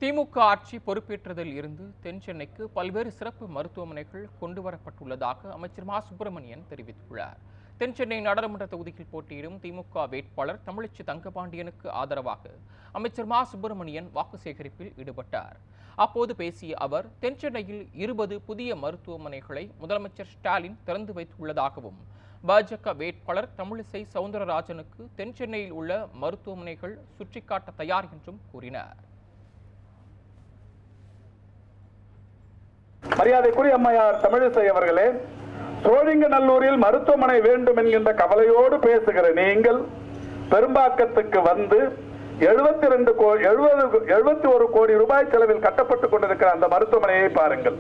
திமுக ஆட்சி பொறுப்பேற்றதில் இருந்து தென் சென்னைக்கு பல்வேறு சிறப்பு மருத்துவமனைகள் கொண்டுவரப்பட்டுள்ளதாக அமைச்சர் மா சுப்பிரமணியன் தெரிவித்துள்ளார். தென் சென்னை நாடாளுமன்ற தொகுதியில் போட்டியிடும் திமுக வேட்பாளர் தமிழச்சி தங்கபாண்டியனுக்கு ஆதரவாக அமைச்சர் மா சுப்பிரமணியன் வாக்கு சேகரிப்பில் ஈடுபட்டார். அப்போது பேசிய அவர், தென் சென்னையில் 20 புதிய மருத்துவமனைகளை முதலமைச்சர் ஸ்டாலின் திறந்து வைத்துள்ளதாகவும், பாஜக வேட்பாளர் தமிழிசை சவுந்தரராஜனுக்கு தென் சென்னையில் உள்ள மருத்துவமனைகள் சுற்றிக்காட்ட தயார் என்றும் கூறினார். மரியாதைக்குரிய அம்மையார் தமிழிசை அவர்களே, சோழிங்கநல்லூரில் மருத்துவமனை வேண்டும் என்கின்ற கவலையோடு பேசுகிற நீங்கள் பெரும்பாக்கத்துக்கு வந்து 71 கோடி ரூபாய் செலவில் கட்டப்பட்டுக் கொண்டிருக்கிற அந்த மருத்துவமனையை பாருங்கள்.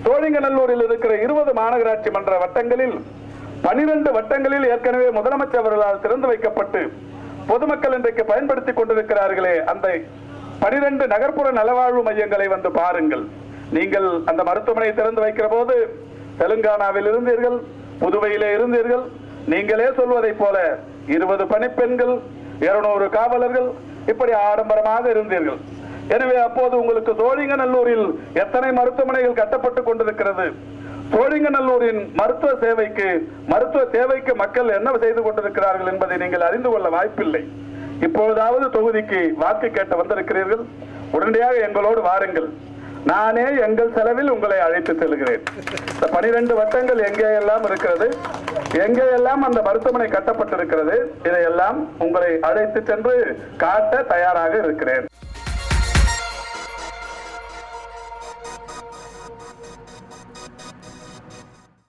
சோழிங்கநல்லூரில் இருக்கிற 20 மாநகராட்சி மன்ற வட்டங்களில் 12 வட்டங்களில் ஏற்கனவே முதலமைச்சர் அவர்களால் திறந்து வைக்கப்பட்டு பொதுமக்கள் இன்றைக்கு பயன்படுத்திக் கொண்டிருக்கிறார்களே, அந்த 12 நகர்ப்புற நலவாழ்வு மையங்களை வந்து பாருங்கள். நீங்கள் அந்த மருத்துவமனை திறந்து வைக்கிற போது தெலுங்கானாவில் இருந்தீர்கள், புதுவையிலே இருந்தீர்கள். நீங்களே சொல்வதை போல 20 பணிப்பெண்கள், 200 காவலர்கள், இப்படி ஆடம்பரமாக இருந்தீர்கள். எனவே அப்போது உங்களுக்கு சோழிங்கநல்லூரில் எத்தனை மருத்துவமனைகள் கட்டப்பட்டுக் கொண்டிருக்கிறது, சோழிங்கநல்லூரின் மருத்துவ தேவைக்கு மக்கள் என்ன செய்து கொண்டிருக்கிறார்கள் என்பதை நீங்கள் அறிந்து கொள்ள வாய்ப்பில்லை. இப்பொழுதாவது தொகுதிக்கு வாக்கு கேட்டு வந்திருக்கிறீர்கள், உடனடியாக எங்களோடு வாருங்கள். நானே எங்கள் செலவில் உங்களை அழைத்து செல்கிறேன். இந்த 12 வட்டங்கள் எங்கேயெல்லாம் இருக்கிறது, எங்கேயெல்லாம் அந்த மருத்துவமனை கட்டப்பட்டிருக்கிறது, இதையெல்லாம் உங்களை அழைத்து சென்று காட்ட தயாராக இருக்கிறேன்.